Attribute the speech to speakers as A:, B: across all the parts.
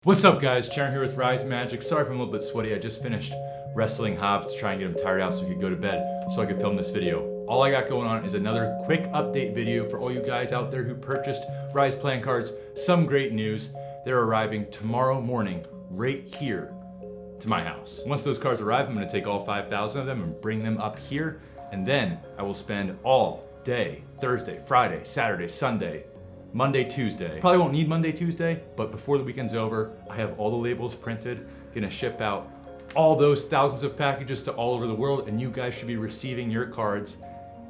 A: What's up guys, Chandler here with Rise Magic. Sorry if I'm a little bit sweaty, I just finished wrestling Hobbs to try and get him tired out so he could go to bed so I could film this video. All I got going on is another quick update video for all you guys out there who purchased Rise playing cards. Some great news, they're arriving tomorrow morning right here to my house. Once those cards arrive, I'm going to take all 5,000 of them and bring them up here, and then I will spend all day, Thursday, Friday, Saturday, Sunday, Monday, Tuesday. Probably won't need Monday, Tuesday, but before the weekend's over, I have all the labels printed, gonna ship out all those thousands of packages to all over the world, and you guys should be receiving your cards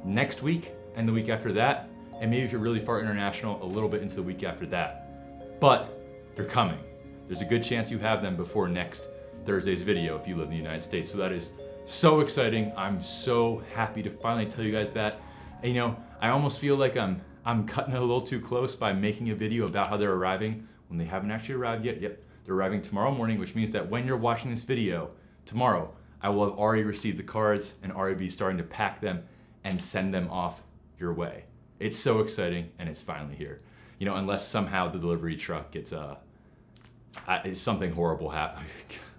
A: next week and the week after that, and maybe if you're really far international, a little bit into the week after that. But they're coming. There's a good chance you have them before next Thursday's video if you live in the United States. So that is so exciting. I'm so happy to finally tell you guys that. And you know, I almost feel like I'm cutting it a little too close by making a video about how they're arriving when they haven't actually arrived yet. Yep, they're arriving tomorrow morning, which means that when you're watching this video tomorrow, I will have already received the cards and already be starting to pack them and send them off your way. It's so exciting, and it's finally here. You know, unless somehow the delivery truck gets something horrible happen.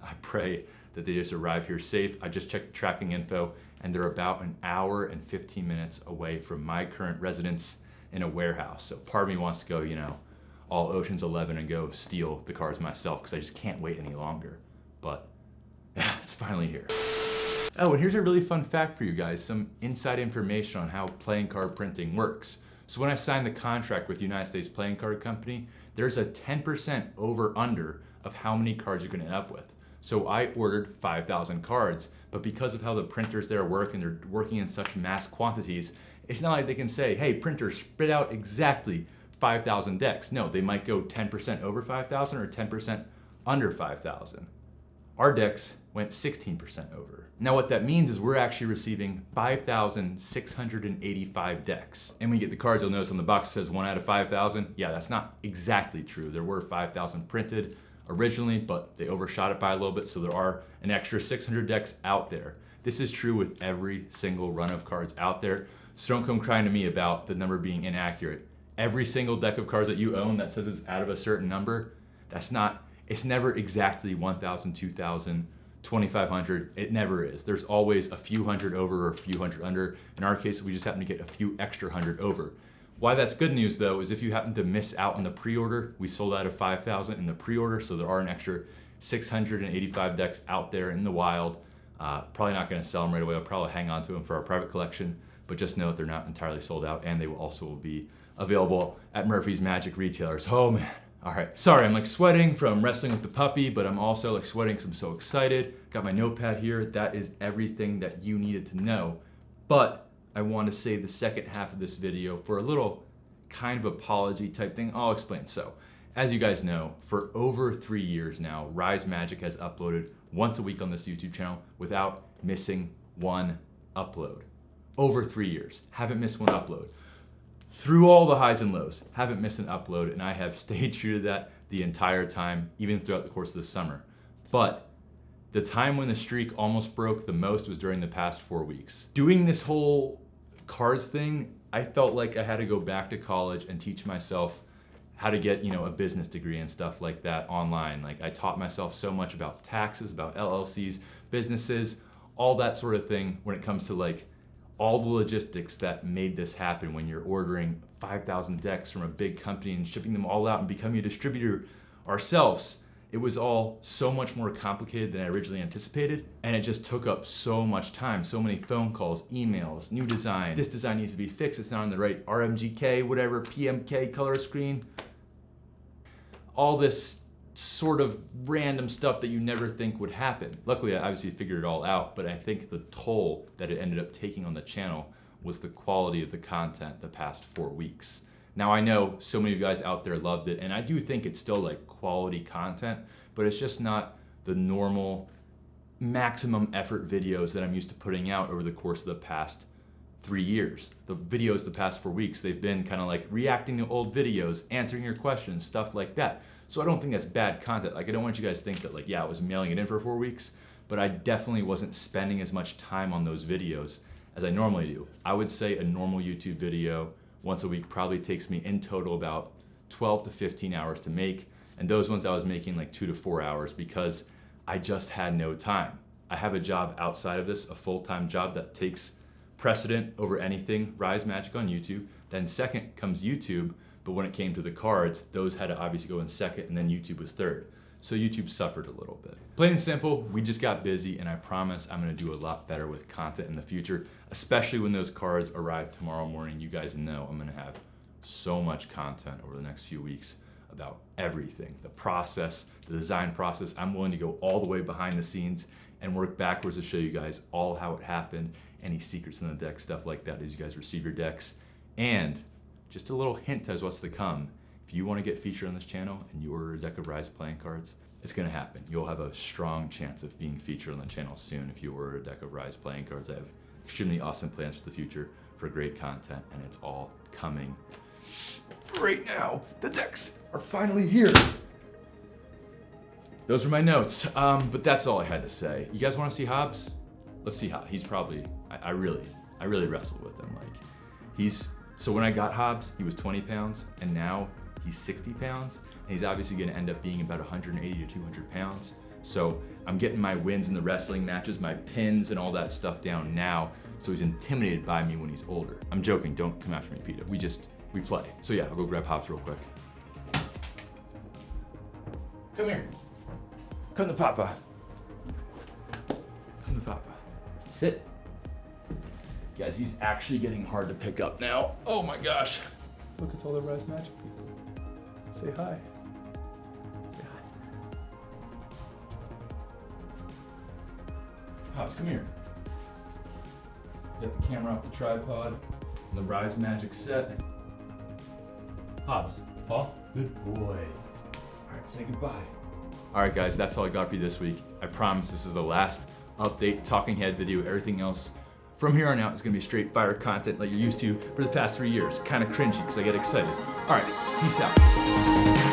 A: I pray that they just arrive here safe. I just checked the tracking info, and they're about an hour and 15 minutes away from my current residence in a warehouse. So part of me wants to go, you know, all Ocean's 11 and go steal the cards myself because I just can't wait any longer. But yeah, it's finally here. Oh, and here's a really fun fact for you guys, some inside information on how playing card printing works. So when I signed the contract with the United States Playing Card Company, there's a 10% over under of how many cards you're gonna end up with. So I ordered 5,000 cards, but because of how the printers there work and they're working in such mass quantities, it's not like they can say, hey, printer, spit out exactly 5,000 decks. No, they might go 10% over 5,000 or 10% under 5,000. Our decks went 16% over. Now what that means is we're actually receiving 5,685 decks. And when you get the cards, you'll notice on the box it says 1 out of 5,000. Yeah, that's not exactly true. There were 5,000 printed originally, but they overshot it by a little bit, so there are an extra 600 decks out there. This is true with every single run of cards out there. So don't come crying to me about the number being inaccurate. Every single deck of cards that you own that says it's out of a certain number, it's never exactly 1,000, 2,000, 2,500. It never is. There's always a few hundred over or a few hundred under. In our case, we just happen to get a few extra hundred over. Why that's good news though is if you happen to miss out on the pre-order, we sold out of 5,000 in the pre-order, so there are an extra 685 decks out there in the wild. Probably not gonna sell them right away. I'll probably hang on to them for our private collection, but just know that they're not entirely sold out, and they will also be available at Murphy's Magic retailers. Oh man. All right, sorry, I'm like sweating from wrestling with the puppy, but I'm also like sweating because I'm so excited. Got my notepad here. That is everything that you needed to know. But I want to save the second half of this video for a little kind of apology type thing. I'll explain. So, as you guys know, for over 3 years now, Rise Magic has uploaded once a week on this YouTube channel without missing one upload. Over 3 years, haven't missed one upload. Through all the highs and lows, haven't missed an upload, and I have stayed true to that the entire time, even throughout the course of the summer. But the time when the streak almost broke the most was during the past 4 weeks. Doing this whole cards thing, I felt like I had to go back to college and teach myself how to get, you know, a business degree and stuff like that online. Like I taught myself so much about taxes, about LLCs, businesses, all that sort of thing when it comes to like all the logistics that made this happen when you're ordering 5,000 decks from a big company and shipping them all out and becoming a distributor ourselves. It was all so much more complicated than I originally anticipated, and it just took up so much time, so many phone calls, emails, new design. This design needs to be fixed, it's not on the right RMGK, whatever, PMK color screen. All this sort of random stuff that you never think would happen. Luckily, I obviously figured it all out, but I think the toll that it ended up taking on the channel was the quality of the content the past 4 weeks. Now I know so many of you guys out there loved it, and I do think it's still like quality content, but it's just not the normal maximum effort videos that I'm used to putting out over the course of the past 3 years. The videos the past 4 weeks, they've been kind of like reacting to old videos, answering your questions, stuff like that. So I don't think that's bad content. Like I don't want you guys to think that like, yeah, I was mailing it in for 4 weeks, but I definitely wasn't spending as much time on those videos as I normally do. I would say a normal YouTube video once a week probably takes me in total about 12 to 15 hours to make. And those ones I was making like 2 to 4 hours because I just had no time. I have a job outside of this, a full-time job that takes precedent over anything Rise Magic on YouTube. Then second comes YouTube, but when it came to the cards, those had to obviously go in second, and then YouTube was third. So YouTube suffered a little bit. Plain and simple, we just got busy, and I promise I'm gonna do a lot better with content in the future, especially when those cards arrive tomorrow morning. You guys know I'm gonna have so much content over the next few weeks about everything, the process, the design process. I'm willing to go all the way behind the scenes and work backwards to show you guys all how it happened, any secrets in the deck, stuff like that as you guys receive your decks. And just a little hint as what's to come. If you want to get featured on this channel and you order a deck of Rise playing cards, it's going to happen. You'll have a strong chance of being featured on the channel soon if you order a deck of Rise playing cards. I have extremely awesome plans for the future for great content, and it's all coming right now. The decks are finally here. Those are my notes, but that's all I had to say. You guys want to see Hobbs? Let's see how he's probably. I really wrestled with him. So when I got Hobbs, he was 20 pounds, and now he's 60 pounds, and he's obviously going to end up being about 180 to 200 pounds. So I'm getting my wins in the wrestling matches, my pins and all that stuff down now, so he's intimidated by me when he's older. I'm joking, don't come after me, Peter. We play. So yeah, I'll go grab Hobbs real quick. Come here. Come to Papa. Come to Papa. Sit. Guys, he's actually getting hard to pick up now. Oh my gosh. Look, it's all the Rise Magic people. Say hi. Say hi. Hobbs, come here. Get the camera off the tripod. The Rise Magic set. Hobbs, Paul, good boy. All right, say goodbye. All right, guys, that's all I got for you this week. I promise this is the last update, talking head video. Everything else from here on out is gonna be straight fire content like you're used to for the past 3 years. Kind of cringy because I get excited. All right, peace out.